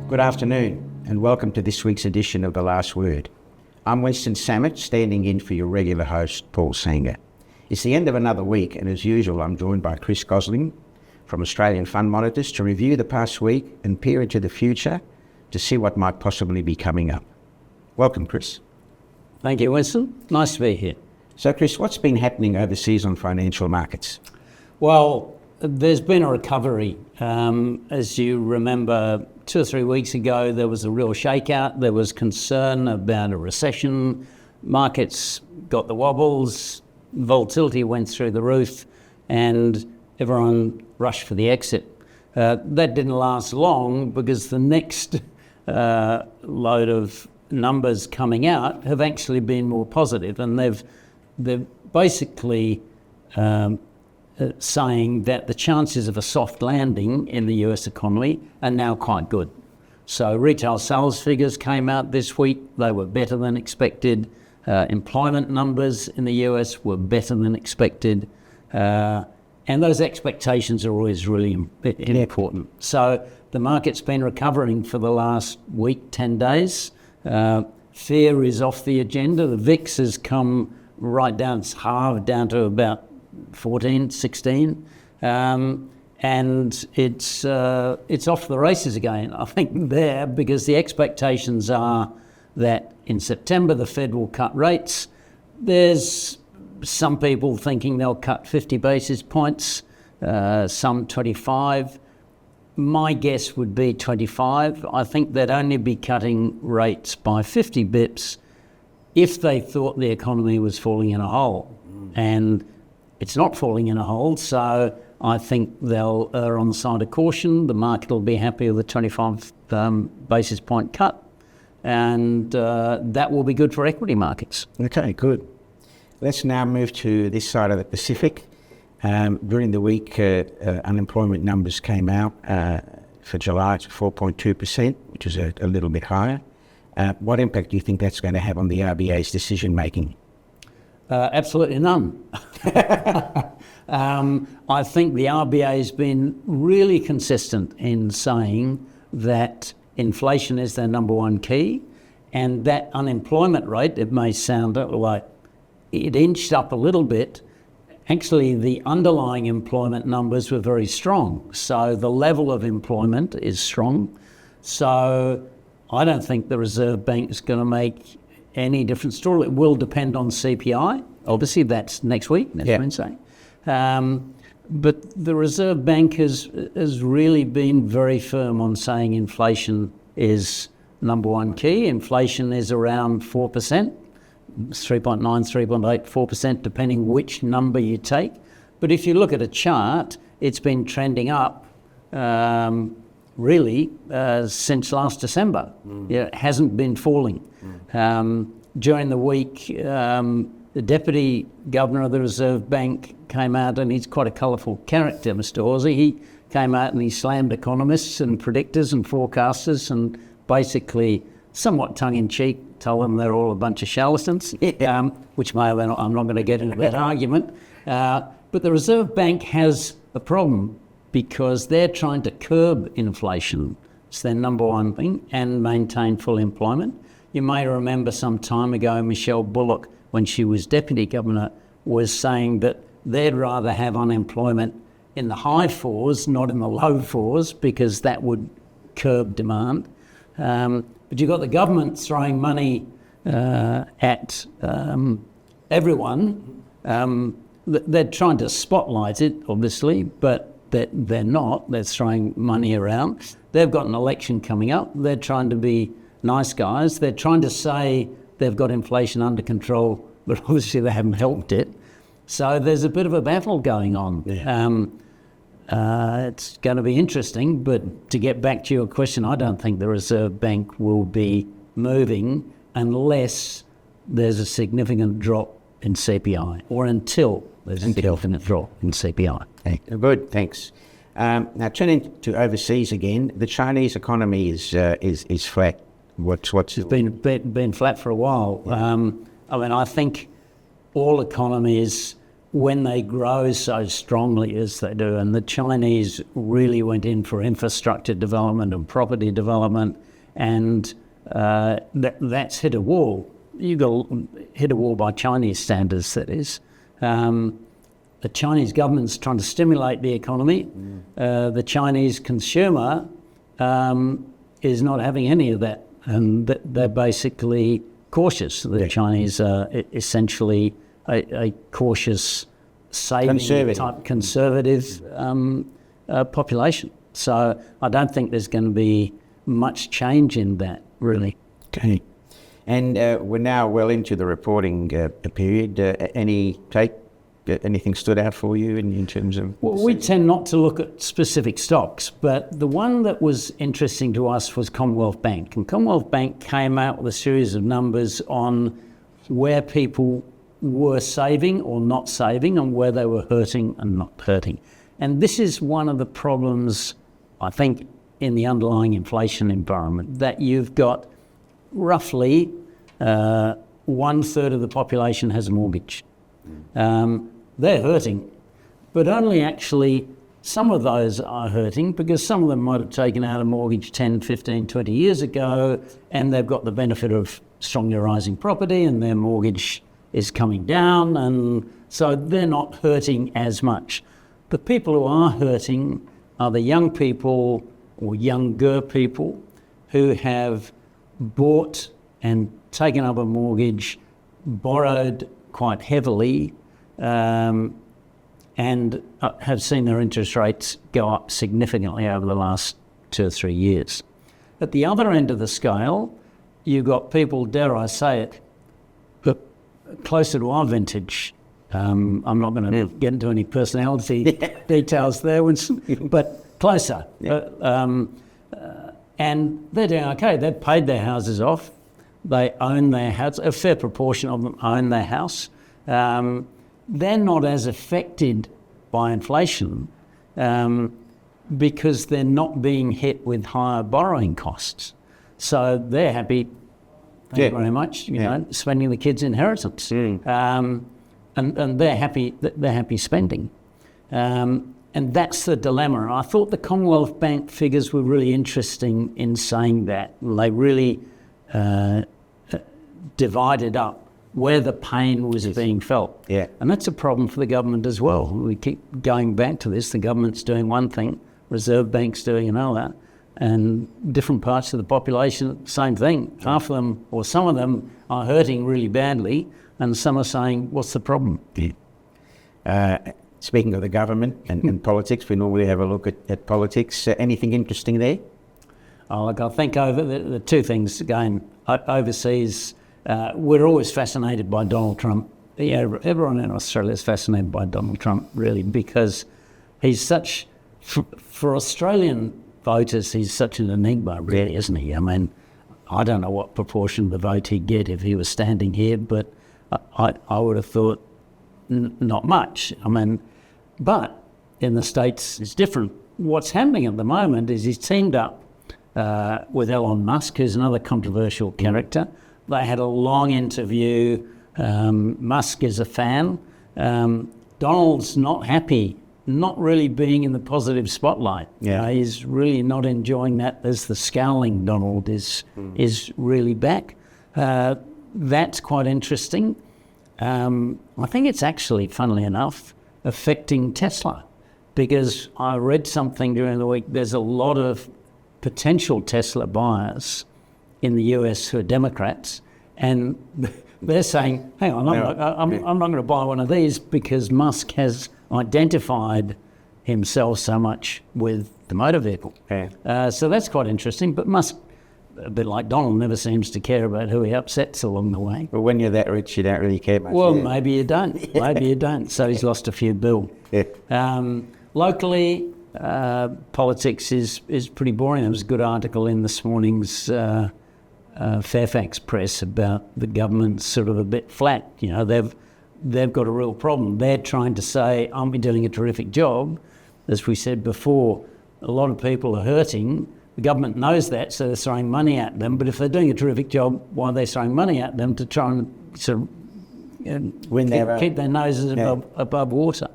Good afternoon and welcome to this week's edition of The Last Word. I'm Winston Sammut, standing in for your regular host, Paul Sanger. It's the end of another week and as usual I'm joined by Chris Gosling from Australian Fund Monitors to review the past week and peer into the future to see what might possibly be coming up. Welcome, Chris. Thank you, Winston. Nice to be here. So, Chris, what's been happening overseas on financial markets? Well, there's been a recovery. As you remember, 2 or 3 weeks ago, there was a real shakeout. There was concern about a recession. Markets got the wobbles. Volatility went through the roof and everyone rushed for the exit. That didn't last long because the next load of numbers coming out have actually been more positive, and they're basically saying that the chances of a soft landing in the US economy are now quite good. So retail sales figures came out this week. They were better than expected. Employment numbers in the US were better than expected. And those expectations are always really important. So the market's been recovering for the last week, 10 days. Fear is off the agenda. The VIX has come right down, it's halved down to about 14, 16. And it's off the races again, I think, there, because the expectations are that in September the Fed will cut rates. There's some people thinking they'll cut 50 basis points, some 25. My guess would be 25. I think they'd only be cutting rates by 50 bips if they thought the economy was falling in a hole. And it's not falling in a hole, so I think they'll err on the side of caution. The market will be happy with a 25 basis point cut, and that will be good for equity markets. Okay, good. Let's now move to this side of the Pacific. During the week, unemployment numbers came out for July to 4.2%, which is a little bit higher. What impact do you think that's going to have on the RBA's decision making? Absolutely none. I think the RBA has been really consistent in saying that inflation is their number one key, and that unemployment rate, it may sound like it inched up a little bit. Actually, the underlying employment numbers were very strong. So the level of employment is strong. So I don't think the Reserve Bank is going to make any different story. It will depend on CPI. Obviously, that's next week, next Wednesday. But the Reserve Bank has really been very firm on saying inflation is number one key. Inflation is around 4%, 3.9, 3.8, 4%, depending which number you take. But if you look at a chart, it's been trending up really since last December. It hasn't been falling. During the week, the Deputy Governor of the Reserve Bank came out, and he's quite a colourful character, Mr. Horsey. He came out and he slammed economists and predictors and forecasters and basically, somewhat tongue-in-cheek, told them they're all a bunch of charlatans, which I'm not going to get into that argument. But the Reserve Bank has a problem because they're trying to curb inflation. It's their number one thing, and maintain full employment. You may remember some time ago, Michelle Bullock, when she was Deputy Governor, was saying that they'd rather have unemployment in the high fours, not in the low fours, because that would curb demand. But you've got the government throwing money at everyone. They're trying to spotlight it, obviously, but they're not. They're throwing money around. They've got an election coming up. They're trying to be nice guys. They're trying to say they've got inflation under control, but obviously they haven't helped it. So there's a bit of a battle going on. It's going to be interesting, but to get back to your question, I don't think the Reserve Bank will be moving unless there's a significant drop in CPI, or until there's a significant drop in CPI. Okay. Good, thanks. Now turning to overseas again, the Chinese economy is flat. It's been flat for a while. I think all economies when they grow so strongly as they do, and the Chinese really went in for infrastructure development and property development, and that's hit a wall. You got hit a wall by Chinese standards, that is. The Chinese government's trying to stimulate the economy. The Chinese consumer is not having any of that, and they're basically cautious. The Chinese are essentially a cautious, saving type conservative population. So I don't think there's going to be much change in that, really. Okay. And we're now well into the reporting period. Anything stood out for you in terms of? Well, we tend not to look at specific stocks, but the one that was interesting to us was Commonwealth Bank. And Commonwealth Bank came out with a series of numbers on where people were saving or not saving and where they were hurting and not hurting. And this is one of the problems, I think, in the underlying inflation environment, that you've got roughly 1/3 of the population has a mortgage. They're hurting, but only actually some of those are hurting because some of them might have taken out a mortgage 10, 15, 20 years ago, and they've got the benefit of strongly rising property and their mortgage is coming down, and so they're not hurting as much. The people who are hurting are the young people or younger people who have bought and taken up a mortgage, borrowed quite heavily, and have seen their interest rates go up significantly over the last 2 or 3 years. At the other end of the scale, you've got people, dare I say it, closer to our vintage. I'm not going to get into any personality details there, but closer. And they're doing okay. They've paid their houses off. They own their house. A fair proportion of them own their house. They're not as affected by inflation because they're not being hit with higher borrowing costs. So they're happy, thank you very much, you know, spending the kids' inheritance. And they're happy spending. And that's the dilemma. I thought the Commonwealth Bank figures were really interesting in saying that. They really divided up where the pain was being felt. Yeah. And that's a problem for the government as well. We keep going back to this. The government's doing one thing, Reserve Bank's doing another, and different parts of the population, same thing. Half of them, or some of them, are hurting really badly, and some are saying, what's the problem? Speaking of the government and politics, we normally have a look at politics. Anything interesting there? Oh, look, I think over the two things, again, overseas, we're always fascinated by Donald Trump. Yeah, everyone in Australia is fascinated by Donald Trump, really, because he's such, for Australian voters, he's such an enigma, really, isn't he? I mean, I don't know what proportion of the vote he'd get if he was standing here, but I would have thought not much. I mean, but in the States, it's different. What's happening at the moment is he's teamed up with Elon Musk, who's another controversial character. They had a long interview. Musk is a fan. Donald's not happy, not really being in the positive spotlight. Yeah. He's really not enjoying that as the scowling Donald is really back. That's quite interesting. I think it's actually, funnily enough, affecting Tesla, because I read something during the week. There's a lot of potential Tesla buyers in the US who are Democrats, and they're saying, hang on, I'm not going to buy one of these because Musk has identified himself so much with the motor vehicle. Yeah. So that's quite interesting, but Musk, a bit like Donald, never seems to care about who he upsets along the way. But when you're that rich, you don't really care much. Well, maybe you don't. Maybe you don't. So he's lost a few bill. Yeah. Locally, politics is pretty boring. There was a good article in this morning's Fairfax Press about the government sort of a bit flat. You know, they've got a real problem. They're trying to say, aren't we doing a terrific job? As we said before, a lot of people are hurting. The government knows that, so they're throwing money at them. But if they're doing a terrific job, why are they throwing money at them to try and sort of When they're, keep their noses above water.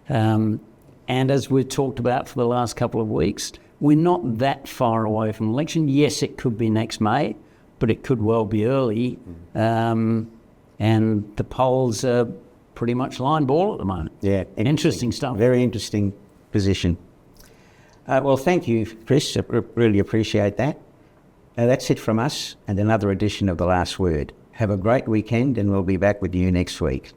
And as we've talked about for the last couple of weeks, we're not that far away from election. Yes, it could be next May, but it could well be early. And the polls are pretty much line ball at the moment. Yeah. Interesting stuff. Very interesting position. Well, thank you, Chris. I really appreciate that. That's it from us and another edition of The Last Word. Have a great weekend and we'll be back with you next week.